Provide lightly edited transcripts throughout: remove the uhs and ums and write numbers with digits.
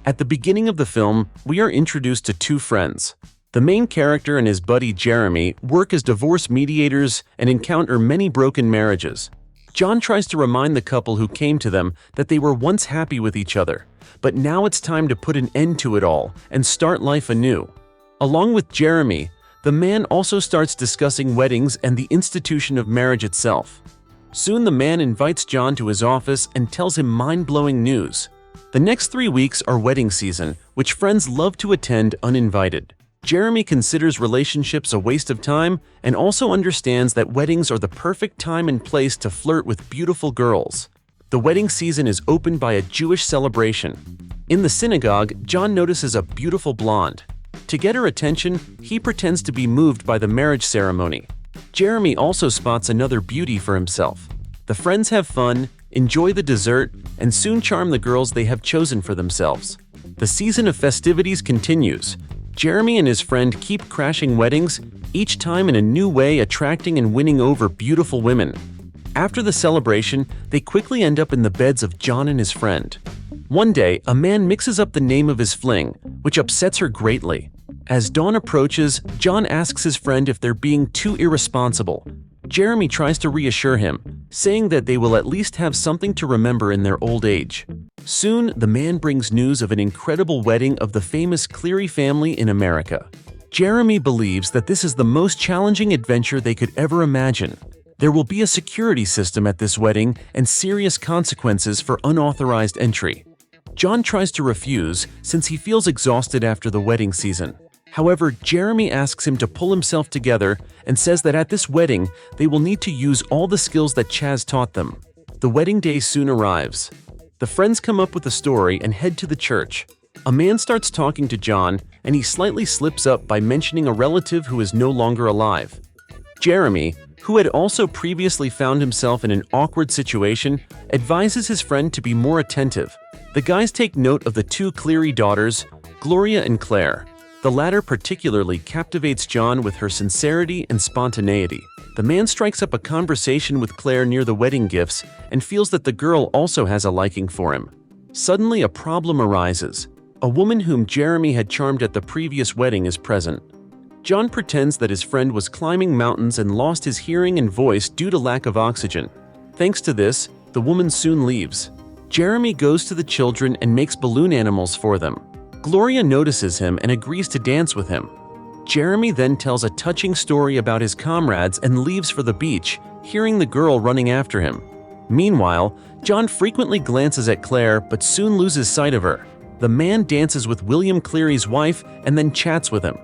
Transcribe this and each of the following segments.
At the beginning of the film, we are introduced to two friends. The main character and his buddy Jeremy work as divorce mediators and encounter many broken marriages. John tries to remind the couple who came to them that they were once happy with each other, but now it's time to put an end to it all and start life anew. Along with Jeremy, the man also starts discussing weddings and the institution of marriage itself. Soon the man invites John to his office and tells him mind-blowing news. The next 3 weeks are wedding season, which friends love to attend uninvited. Jeremy considers relationships a waste of time and also understands that weddings are the perfect time and place to flirt with beautiful girls. The wedding season is opened by a Jewish celebration. In the synagogue, John notices a beautiful blonde. To get her attention, he pretends to be moved by the marriage ceremony. Jeremy also spots another beauty for himself. The friends have fun, enjoy the dessert, and soon charm the girls they have chosen for themselves. The season of festivities continues. Jeremy and his friend keep crashing weddings, each time in a new way, attracting and winning over beautiful women. After the celebration, they quickly end up in the beds of John and his friend. One day, a man mixes up the name of his fling, which upsets her greatly. As dawn approaches, John asks his friend if they're being too irresponsible. Jeremy tries to reassure him, saying that they will at least have something to remember in their old age. Soon, the man brings news of an incredible wedding of the famous Cleary family in America. Jeremy believes that this is the most challenging adventure they could ever imagine. There will be a security system at this wedding and serious consequences for unauthorized entry. John tries to refuse since he feels exhausted after the wedding season. However, Jeremy asks him to pull himself together and says that at this wedding, they will need to use all the skills that Chaz taught them. The wedding day soon arrives. The friends come up with a story and head to the church. A man starts talking to John, and he slightly slips up by mentioning a relative who is no longer alive. Jeremy, who had also previously found himself in an awkward situation, advises his friend to be more attentive. The guys take note of the two Cleary daughters, Gloria and Claire. The latter particularly captivates John with her sincerity and spontaneity. The man strikes up a conversation with Claire near the wedding gifts and feels that the girl also has a liking for him. Suddenly, a problem arises. A woman whom Jeremy had charmed at the previous wedding is present. John pretends that his friend was climbing mountains and lost his hearing and voice due to lack of oxygen. Thanks to this, the woman soon leaves. Jeremy goes to the children and makes balloon animals for them. Gloria notices him and agrees to dance with him. Jeremy then tells a touching story about his comrades and leaves for the beach, hearing the girl running after him. Meanwhile, John frequently glances at Claire but soon loses sight of her. The man dances with William Cleary's wife and then chats with him.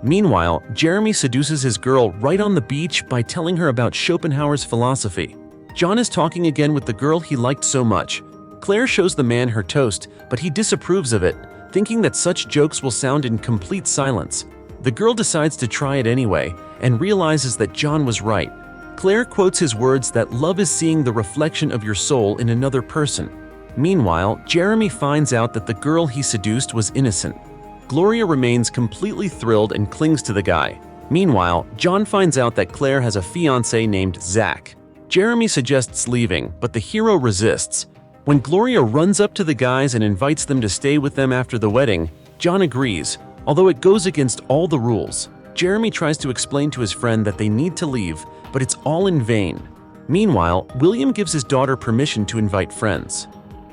Meanwhile, Jeremy seduces his girl right on the beach by telling her about Schopenhauer's philosophy. John is talking again with the girl he liked so much. Claire shows the man her toast, but he disapproves of it, thinking that such jokes will sound in complete silence. The girl decides to try it anyway and realizes that John was right. Claire quotes his words that love is seeing the reflection of your soul in another person. Meanwhile, Jeremy finds out that the girl he seduced was innocent. Gloria remains completely thrilled and clings to the guy. Meanwhile, John finds out that Claire has a fiancé named Zach. Jeremy suggests leaving, but the hero resists. When Gloria runs up to the guys and invites them to stay with them after the wedding, John agrees, although it goes against all the rules. Jeremy tries to explain to his friend that they need to leave, but it's all in vain. Meanwhile, William gives his daughter permission to invite friends.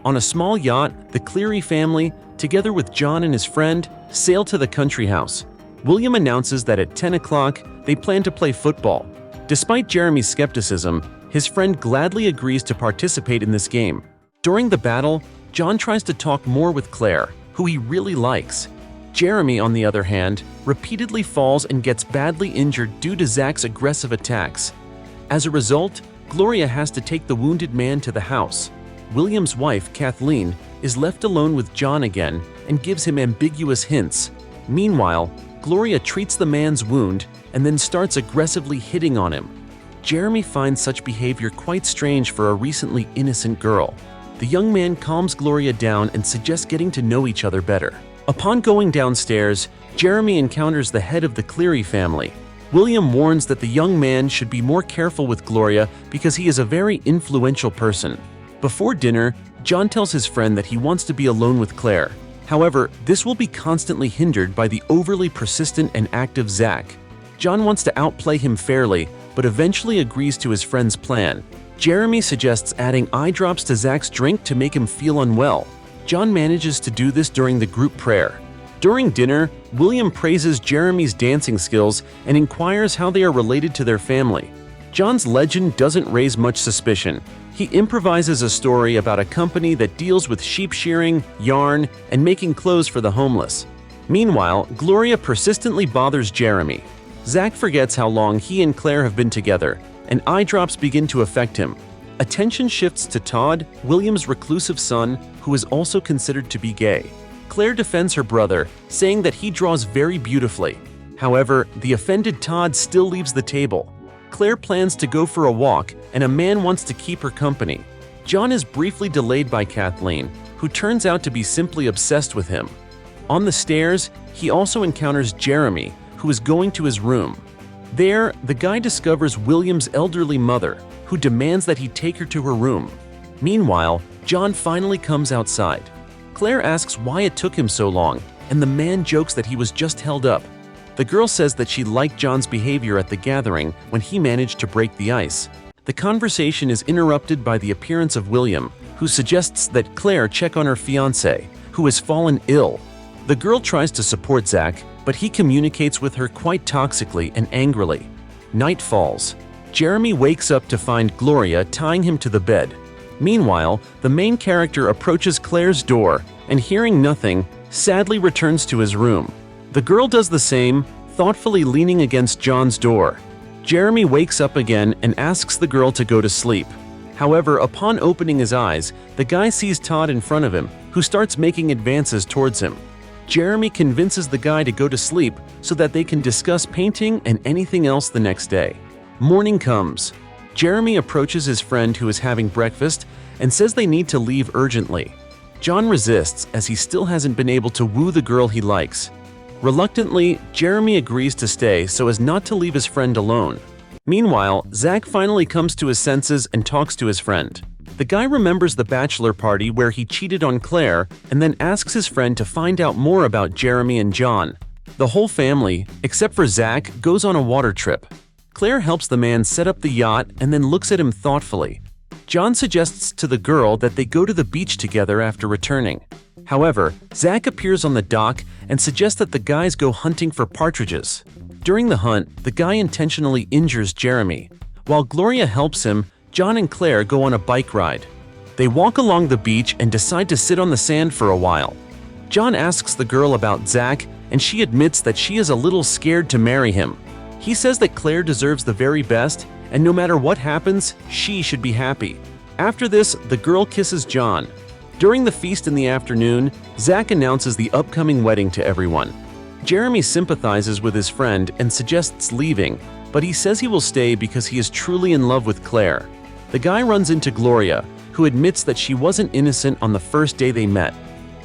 On a small yacht, the Cleary family, together with John and his friend, sail to the country house. William announces that at 10 o'clock, they plan to play football. Despite Jeremy's skepticism, his friend gladly agrees to participate in this game. During the battle, John tries to talk more with Claire, who he really likes. Jeremy, on the other hand, repeatedly falls and gets badly injured due to Zach's aggressive attacks. As a result, Gloria has to take the wounded man to the house. William's wife, Kathleen, is left alone with John again and gives him ambiguous hints. Meanwhile, Gloria treats the man's wound and then starts aggressively hitting on him. Jeremy finds such behavior quite strange for a recently innocent girl. The young man calms Gloria down and suggests getting to know each other better. Upon going downstairs, Jeremy encounters the head of the Cleary family. William warns that the young man should be more careful with Gloria because he is a very influential person. Before dinner, John tells his friend that he wants to be alone with Claire. However, this will be constantly hindered by the overly persistent and active Zach. John wants to outplay him fairly, but eventually agrees to his friend's plan. Jeremy suggests adding eye drops to Zach's drink to make him feel unwell. John manages to do this during the group prayer. During dinner, William praises Jeremy's dancing skills and inquires how they are related to their family. John's legend doesn't raise much suspicion. He improvises a story about a company that deals with sheep shearing, yarn, and making clothes for the homeless. Meanwhile, Gloria persistently bothers Jeremy. Zach forgets how long he and Claire have been together, and eye drops begin to affect him. Attention shifts to Todd, William's reclusive son, who is also considered to be gay. Claire defends her brother, saying that he draws very beautifully. However, the offended Todd still leaves the table. Claire plans to go for a walk, and a man wants to keep her company. John is briefly delayed by Kathleen, who turns out to be simply obsessed with him. On the stairs, he also encounters Jeremy, who is going to his room. There, the guy discovers William's elderly mother, who demands that he take her to her room. Meanwhile, John finally comes outside. Claire asks why it took him so long, and the man jokes that he was just held up. The girl says that she liked John's behavior at the gathering when he managed to break the ice. The conversation is interrupted by the appearance of William, who suggests that Claire check on her fiancé, who has fallen ill. The girl tries to support Zach, but he communicates with her quite toxically and angrily. Night falls. Jeremy wakes up to find Gloria tying him to the bed. Meanwhile, the main character approaches Claire's door and, hearing nothing, sadly returns to his room. The girl does the same, thoughtfully leaning against John's door. Jeremy wakes up again and asks the girl to go to sleep. However, upon opening his eyes, the guy sees Todd in front of him, who starts making advances towards him. Jeremy convinces the guy to go to sleep so that they can discuss painting and anything else the next day. Morning comes. Jeremy approaches his friend who is having breakfast and says they need to leave urgently. John resists as he still hasn't been able to woo the girl he likes. Reluctantly, Jeremy agrees to stay so as not to leave his friend alone. Meanwhile, Zach finally comes to his senses and talks to his friend. The guy remembers the bachelor party where he cheated on Claire and then asks his friend to find out more about Jeremy and John. The whole family, except for Zach, goes on a water trip. Claire helps the man set up the yacht and then looks at him thoughtfully. John suggests to the girl that they go to the beach together after returning. However, Zach appears on the dock and suggests that the guys go hunting for partridges. During the hunt, the guy intentionally injures Jeremy. While Gloria helps him, John and Claire go on a bike ride. They walk along the beach and decide to sit on the sand for a while. John asks the girl about Zach, and she admits that she is a little scared to marry him. He says that Claire deserves the very best, and no matter what happens, she should be happy. After this, the girl kisses John. During the feast in the afternoon, Zach announces the upcoming wedding to everyone. Jeremy sympathizes with his friend and suggests leaving, but he says he will stay because he is truly in love with Claire. The guy runs into Gloria, who admits that she wasn't innocent on the first day they met.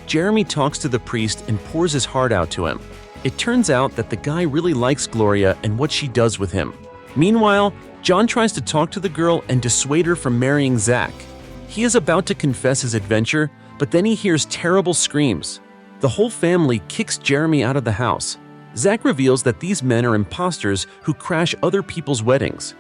Jeremy talks to the priest and pours his heart out to him. It turns out that the guy really likes Gloria and what she does with him. Meanwhile, John tries to talk to the girl and dissuade her from marrying Zach. He is about to confess his adventure, but then he hears terrible screams. The whole family kicks Jeremy out of the house. Zach reveals that these men are imposters who crash other people's weddings.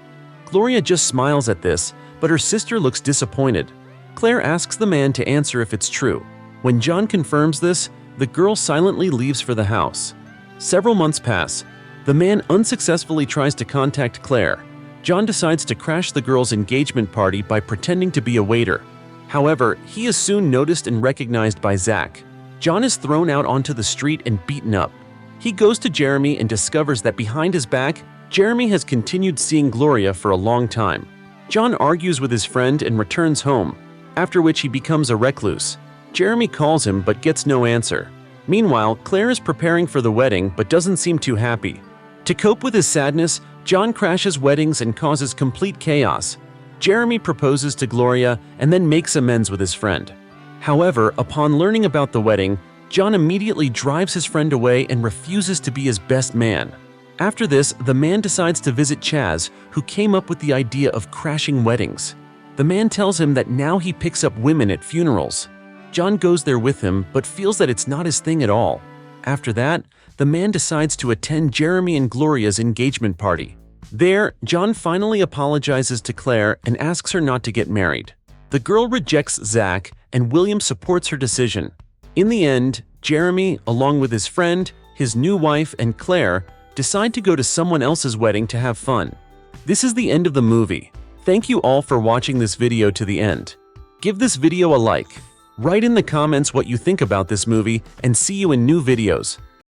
Gloria just smiles at this, but her sister looks disappointed. Claire asks the man to answer if it's true. When John confirms this, the girl silently leaves for the house. Several months pass. The man unsuccessfully tries to contact Claire. John decides to crash the girl's engagement party by pretending to be a waiter. However, he is soon noticed and recognized by Zach. John is thrown out onto the street and beaten up. He goes to Jeremy and discovers that behind his back, Jeremy has continued seeing Gloria for a long time. John argues with his friend and returns home, after which he becomes a recluse. Jeremy calls him but gets no answer. Meanwhile, Claire is preparing for the wedding but doesn't seem too happy. To cope with his sadness, John crashes weddings and causes complete chaos. Jeremy proposes to Gloria and then makes amends with his friend. However, upon learning about the wedding, John immediately drives his friend away and refuses to be his best man. After this, the man decides to visit Chaz, who came up with the idea of crashing weddings. The man tells him that now he picks up women at funerals. John goes there with him but feels that it's not his thing at all. After that, the man decides to attend Jeremy and Gloria's engagement party. There, John finally apologizes to Claire and asks her not to get married. The girl rejects Zach, and William supports her decision. In the end, Jeremy, along with his friend, his new wife, and Claire, decide to go to someone else's wedding to have fun. This is the end of the movie. Thank you all for watching this video to the end. Give this video a like. Write in the comments what you think about this movie, and see you in new videos.